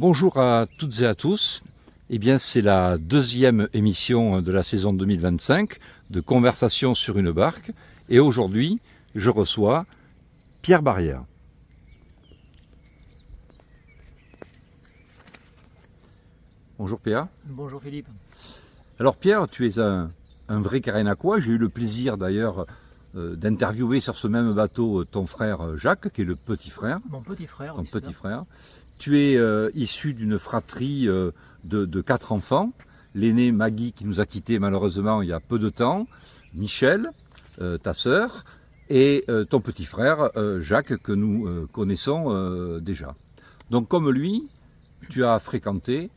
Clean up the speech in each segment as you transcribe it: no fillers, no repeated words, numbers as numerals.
Bonjour à toutes et à tous. Eh bien, c'est la deuxième émission de la saison 2025 de Conversation sur une barque. Et aujourd'hui, je reçois Pierre Barrière. Bonjour Pierre. Bonjour Philippe. Alors Pierre, tu es un vrai Carénacois. J'ai eu le plaisir d'ailleurs d'interviewer sur ce même bateau ton frère Jacques, qui est le petit frère. Mon petit frère. Ton Oui, petit frère. Tu es issu d'une fratrie de 4 enfants. L'aîné Maggie qui nous a quittés malheureusement il y a peu de temps. Michel, ta sœur, et ton petit frère Jacques que nous connaissons déjà. Donc comme lui, tu as fréquenté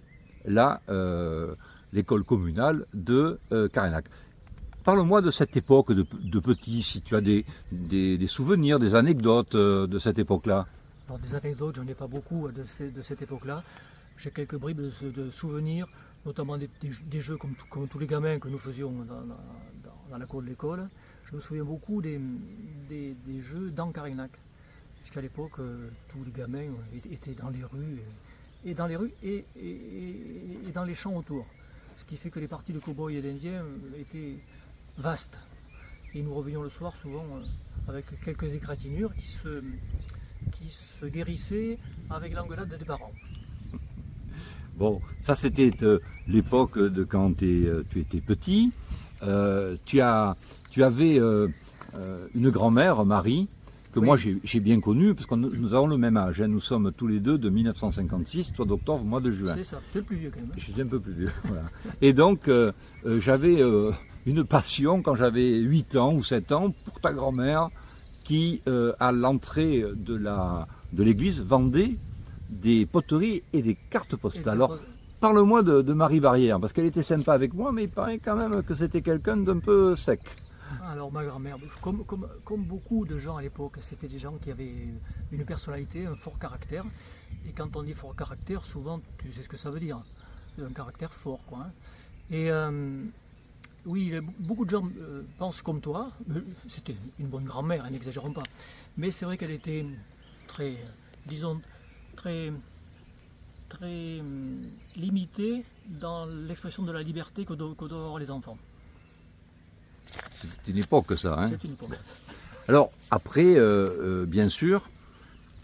l'école communale de Carénac. Parle-moi de cette époque de petit, si tu as des souvenirs, des anecdotes de cette époque-là. Alors, des anecdotes, j'en ai pas beaucoup de cette époque-là. J'ai quelques bribes de souvenirs, notamment des jeux comme tous les gamins que nous faisions dans la cour de l'école. Je me souviens beaucoup des jeux dans Carénac. Puisqu'à l'époque, tous les gamins étaient dans les rues, et dans les champs autour. Ce qui fait que les parties de cow-boys et d'indiens étaient vastes. Et nous revenions le soir souvent avec quelques égratignures qui se guérissaient avec l'engueulade des parents. Bon, ça c'était l'époque de quand tu étais petit. Tu avais une grand-mère, Marie, que Oui. moi j'ai bien connue, parce que nous avons le même âge. Hein. Nous sommes tous les deux de 1956, toi d'octobre, moi de juin. C'est ça, tu es le plus vieux quand même. Je suis un peu plus vieux. Voilà. Et donc j'avais une passion quand j'avais 8 ans ou 7 ans pour ta grand-mère qui, à l'entrée de l'église, vendait des poteries et des cartes postales. Alors, parle-moi de Marie Barrière, parce qu'elle était sympa avec moi, mais il paraît quand même que c'était quelqu'un d'un peu sec. Alors ma grand-mère, comme beaucoup de gens à l'époque, c'était des gens qui avaient une personnalité, un fort caractère. Et quand on dit fort caractère, souvent tu sais ce que ça veut dire. Un caractère fort, quoi. Hein. Et oui, beaucoup de gens pensent comme toi. C'était une bonne grand-mère, n'exagérons pas. Mais c'est vrai qu'elle était très, disons, très limitée dans l'expression de la liberté que doivent avoir les enfants. C'est une époque, ça. Hein. C'est une époque. Alors, après, bien sûr,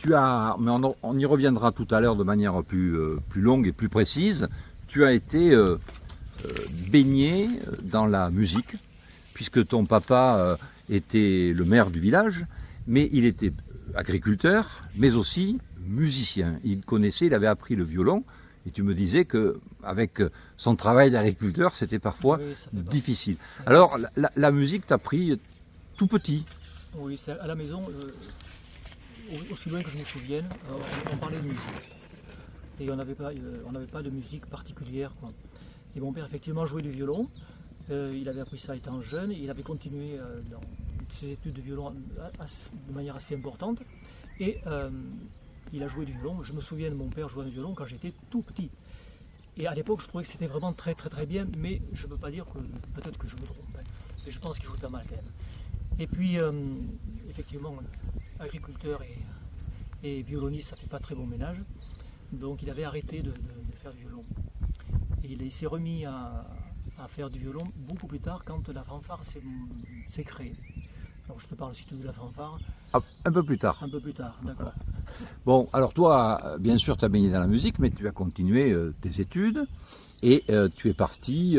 mais on y reviendra tout à l'heure de manière plus longue et plus précise, tu as été baigné dans la musique, puisque ton papa était le maire du village, mais il était agriculteur, mais aussi musicien. Il avait appris le violon, et tu me disais qu'avec son travail d'agriculteur, c'était parfois difficile. Alors, la musique t'a pris tout petit. Oui, c'est à la maison, aussi loin que je me souvienne, on parlait de musique. Et on n'avait pas de musique particulière, quoi. Et mon père, effectivement, jouait du violon. Il avait appris ça étant jeune. Il avait continué dans ses études de violon de manière assez importante. Et il a joué du violon. Je me souviens de mon père jouant du violon quand j'étais tout petit. Et à l'époque, je trouvais que c'était vraiment très très très bien. Mais je ne peux pas dire que, peut-être que je me trompe. Hein. Mais je pense qu'il jouait pas mal quand même. Et puis, effectivement, agriculteur et violoniste, ça ne fait pas très bon ménage. Donc il avait arrêté de faire du violon. Et il s'est remis à faire du violon beaucoup plus tard quand la fanfare s'est créée. Alors je te parle aussi de la fanfare. Un peu plus tard. Un peu plus tard, d'accord. Bon, alors toi, bien sûr, tu as baigné dans la musique, mais tu as continué tes études et tu es parti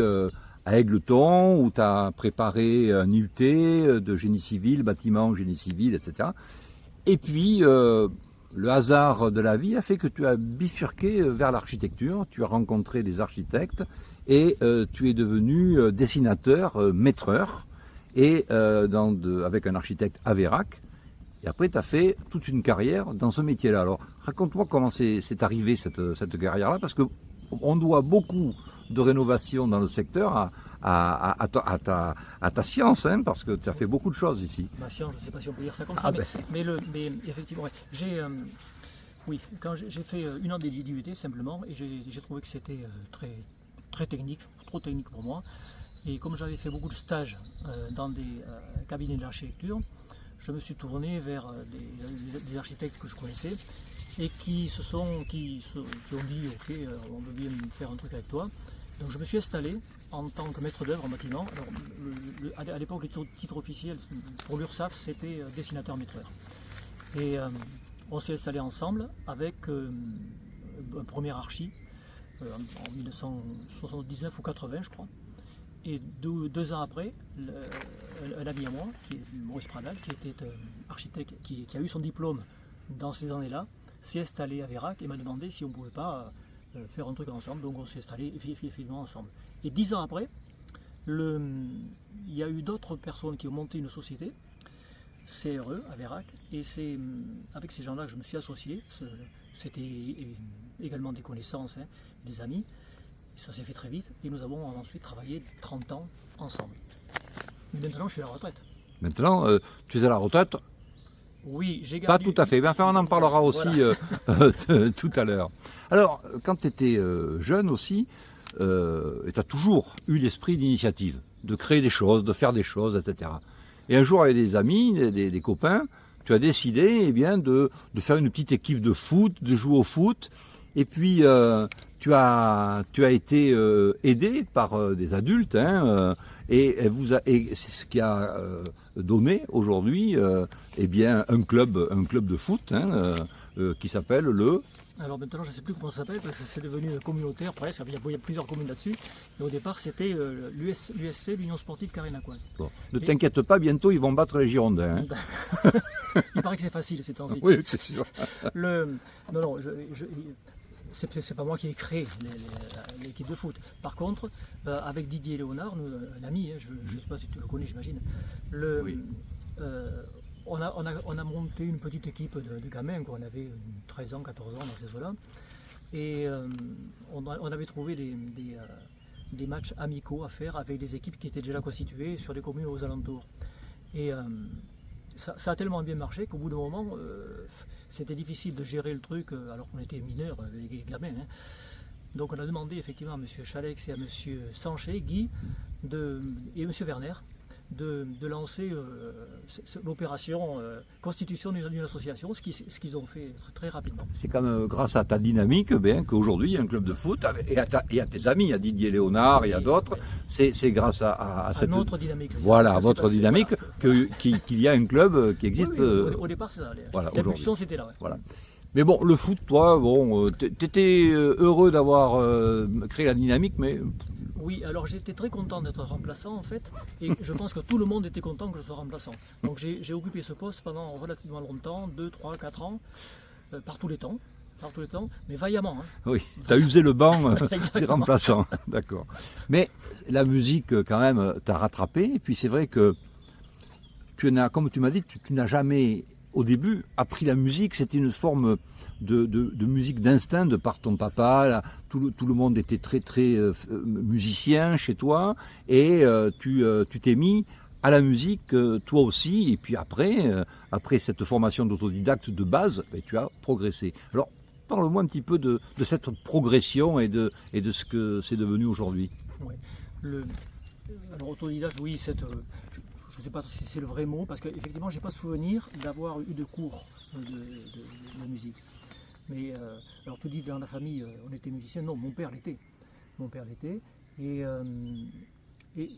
à Égletons où tu as préparé un IUT de génie civil, bâtiment, génie civil, etc. Et puis, le hasard de la vie a fait que tu as bifurqué vers l'architecture, tu as rencontré des architectes et tu es devenu dessinateur, maîtreur, et avec un architecte à Vérac. Et après, tu as fait toute une carrière dans ce métier-là. Alors, raconte-moi comment c'est arrivé cette carrière-là, parce qu'on doit beaucoup de rénovation dans le secteur à ta science, hein, parce que tu as fait beaucoup de choses ici. Ma science, je ne sais pas si on peut dire ça comme ça, mais effectivement, oui, quand j'ai fait une année d'IUT simplement, et j'ai trouvé que c'était très, très technique, trop technique pour moi. Et comme j'avais fait beaucoup de stages dans des cabinets d'architecture, je me suis tourné vers des architectes que je connaissais et qui ont dit ok, on veut bien faire un truc avec toi. Donc je me suis installé en tant que maître d'œuvre en bâtiment. Alors, à l'époque, le titre officiel pour l'URSSAF, c'était dessinateur maître d'œuvre. Et on s'est installé ensemble avec un premier archi en 1979 ou 80, je crois. Et 2 ans après, un ami à moi, qui est Maurice Pradal, qui était architecte, qui a eu son diplôme dans ces années-là, s'est installé à Vérac et m'a demandé si on ne pouvait pas faire un truc ensemble. Donc on s'est installé effectivement ensemble. Et 10 ans après, il y a eu d'autres personnes qui ont monté une société, CRE à Vérac, et c'est avec ces gens-là que je me suis associé. C'était également des connaissances, hein, des amis. Ça s'est fait très vite et nous avons ensuite travaillé 30 ans ensemble. Mais maintenant, je suis à la retraite. Maintenant, tu es à la retraite? Oui, j'ai Pas gardé... tout à fait. Mais enfin, on en parlera aussi tout à l'heure. Alors, quand tu étais jeune aussi, tu as toujours eu l'esprit d'initiative, de créer des choses, de faire des choses, etc. Et un jour, avec des amis, des copains, tu as décidé eh bien, de faire une petite équipe de foot, de jouer au foot. Et puis, tu as été aidé par des adultes, hein, et c'est ce qui a donné aujourd'hui eh bien, un club de foot hein, qui s'appelle le... Alors maintenant, je ne sais plus comment ça s'appelle, parce que c'est devenu communautaire presque. Il y a plusieurs communes là-dessus. Mais au départ, c'était l'USC, l'Union Sportive Carré-Nacoise. Bon. Ne t'inquiète pas, bientôt ils vont battre les Girondins. Hein. Il paraît que c'est facile ces temps-ci. Oui, c'est sûr. Non, c'est pas moi qui ai créé l'équipe de foot. Par contre, avec Didier Léonard, un ami, hein, je ne sais pas si tu le connais, j'imagine, oui. on a monté une petite équipe de gamins, quoi. On avait 13 ans, 14 ans dans ces eaux-là. Et on avait trouvé des matchs amicaux à faire avec des équipes qui étaient déjà constituées sur des communes aux alentours. Et ça a tellement bien marché qu'au bout d'un moment, c'était difficile de gérer le truc alors qu'on était mineurs, les gamins. Hein. Donc on a demandé effectivement à M. Chalex et à M. Sanchez, Guy et M. Werner de lancer l'opération constitution d'une association, ce qu'ils ont fait très rapidement. C'est quand même grâce à ta dynamique qu'aujourd'hui il y a un club de foot et à tes amis, à Didier Léonard et à d'autres. Oui. C'est grâce à cette notre dynamique. Voilà, votre dynamique qu'il y a un club qui existe. Oui, au départ, c'est ça. Voilà, l'impulsion, c'était là. Ouais. Voilà. Mais bon, le foot, toi, t'étais heureux d'avoir créé la dynamique, mais... Oui, alors j'étais très content d'être remplaçant en fait, et je pense que tout le monde était content que je sois remplaçant. Donc j'ai occupé ce poste pendant relativement longtemps, 2, 3, 4 ans, par tous les temps, mais vaillamment. Hein. Oui, tu as usé le banc des remplaçants, d'accord. Mais la musique, quand même, t'a rattrapé, et puis c'est vrai que comme tu m'as dit, tu n'as jamais... Au début, appris la musique, c'était une forme de musique d'instinct de par ton papa. Là, tout le monde était très musicien chez toi, et tu t'es mis à la musique toi aussi. Et puis après cette formation d'autodidacte de base, tu as progressé. Alors, parle-moi un petit peu de cette progression et de ce que c'est devenu aujourd'hui. Ouais. Alors, autodidacte, oui, je ne sais pas si c'est le vrai mot, parce qu'effectivement, je n'ai pas souvenir d'avoir eu de cours de musique. Mais, alors tu dis, dans la famille, on était musicien. Non, mon père l'était. Et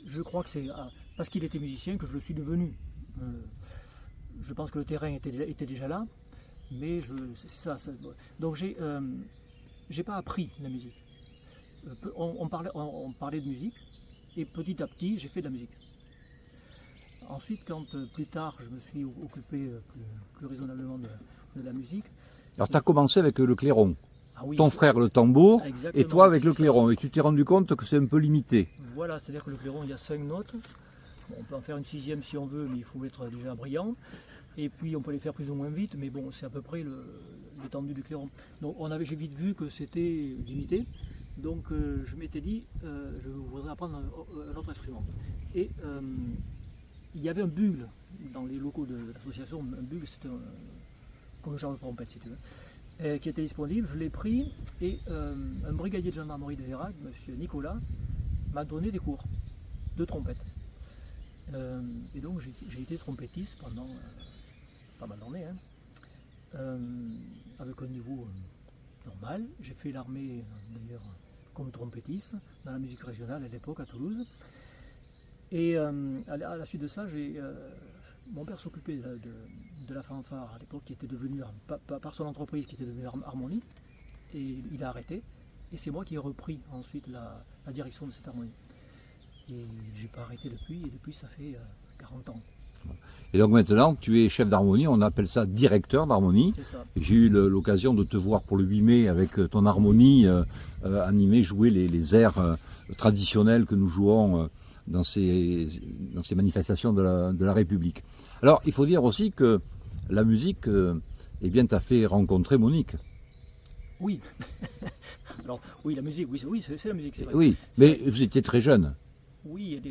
je crois que c'est parce qu'il était musicien que je le suis devenu. Je pense que le terrain était déjà là, mais c'est ça. Donc, j'ai pas appris la musique. On parlait de musique, et petit à petit, j'ai fait de la musique. Ensuite, quand plus tard, je me suis occupé plus raisonnablement de la musique. Alors, tu as commencé avec le clairon. Ah oui, ton frère le tambour, et toi avec le clairon. Ça. Et tu t'es rendu compte que c'est un peu limité. Voilà, c'est-à-dire que le clairon, il y a 5 notes. Bon, on peut en faire une 6e si on veut, mais il faut être déjà brillant. Et puis, on peut les faire plus ou moins vite, mais bon, c'est à peu près l'étendue du clairon. Donc, j'ai vite vu que c'était limité. Donc, je m'étais dit, je voudrais apprendre un autre instrument. Et... il y avait un bugle dans les locaux de l'association. Un bugle, c'était comme un genre de trompette, si tu veux, qui était disponible. Je l'ai pris et un brigadier de gendarmerie de Vérac, M. Nicolas, m'a donné des cours de trompette. Et donc j'ai été trompettiste pendant pas mal d'années, hein. Avec un niveau normal. J'ai fait l'armée d'ailleurs comme trompettiste dans la musique régionale à l'époque à Toulouse. Et à la suite de ça, mon père s'occupait de la fanfare à l'époque qui était devenue, par son entreprise qui était devenue Harmonie, et il a arrêté. Et c'est moi qui ai repris ensuite la direction de cette harmonie. Et j'ai pas arrêté depuis, et depuis ça fait 40 ans. Et donc maintenant, tu es chef d'harmonie, on appelle ça directeur d'harmonie. C'est ça. J'ai eu l'occasion de te voir pour le 8 mai avec ton harmonie animer, jouer les airs traditionnels que nous jouons dans ces manifestations de la République. Alors, il faut dire aussi que la musique, eh bien, t'a fait rencontrer Monique. Oui. Alors, oui, la musique, oui, c'est la musique, c'est vrai. Oui, mais vous étiez très jeune. Oui,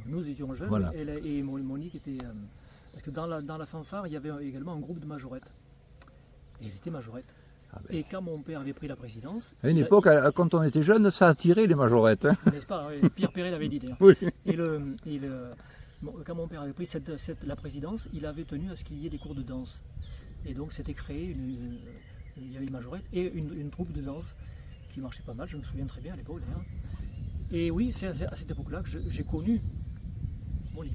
nous étions jeunes, Voilà. et Monique était... parce que dans la fanfare, il y avait également un groupe de majorettes. Et elle était majorette. Ah ben. Et quand mon père avait pris la présidence... À une époque, quand on était jeune, ça attirait les majorettes. Hein. N'est-ce pas? Oui, Pierre Perret l'avait dit d'ailleurs. Oui. Quand mon père avait pris la présidence, il avait tenu à ce qu'il y ait des cours de danse. Et donc c'était créé, il y avait une majorette et une troupe de danse qui marchait pas mal, je me souviens très bien à l'époque d'ailleurs. Et oui, c'est à cette époque-là que j'ai connu Monique.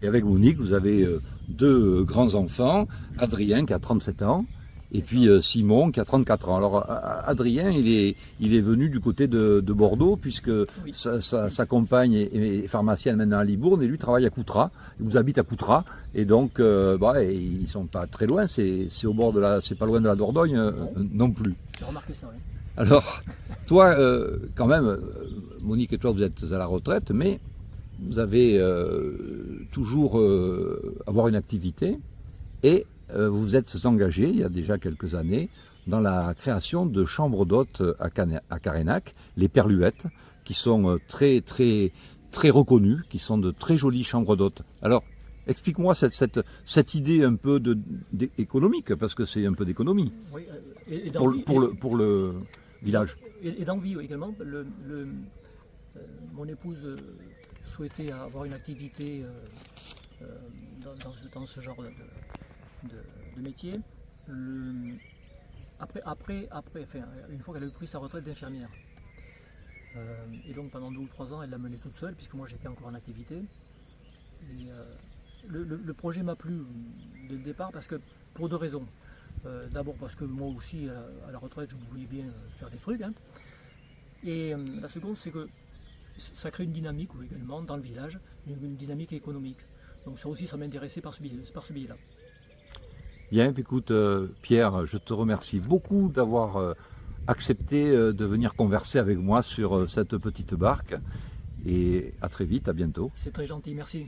Et avec Monique, vous avez deux grands-enfants, Adrien qui a 37 ans, et puis Simon qui a 34 ans. Alors Adrien, il est venu du côté de Bordeaux, puisque Oui. sa compagne est pharmacienne maintenant à Libourne, et lui travaille à Coutras, il vous habite à Coutras, et donc ils sont pas très loin, c'est au bord c'est pas loin de la Dordogne non plus. J'ai remarqué ça, oui. Alors, toi, quand même, Monique et toi, vous êtes à la retraite, mais vous avez toujours avoir une activité et vous vous êtes engagé, il y a déjà quelques années, dans la création de chambres d'hôtes à Carénac, les Perluettes, qui sont très, très, très reconnues, qui sont de très jolies chambres d'hôtes. Alors, explique-moi cette idée un peu économique, parce que c'est un peu d'économie Oui, pour le village. Et d'envie également. Mon épouse souhaitait avoir une activité dans ce genre de métier. Une fois qu'elle a eu pris sa retraite d'infirmière. Et donc pendant 2 ou 3 ans, elle l'a menée toute seule, puisque moi j'étais encore en activité. Et, le projet m'a plu dès le départ, parce que pour 2 raisons. D'abord parce que moi aussi, à la retraite, je voulais bien faire des trucs. Hein. Et la seconde, c'est que ça crée une dynamique également dans le village, une dynamique économique. Donc ça aussi, ça m'intéressait par ce biais-là. Bien, écoute Pierre, je te remercie beaucoup d'avoir accepté de venir converser avec moi sur cette petite barque. Et à très vite, à bientôt. C'est très gentil, merci.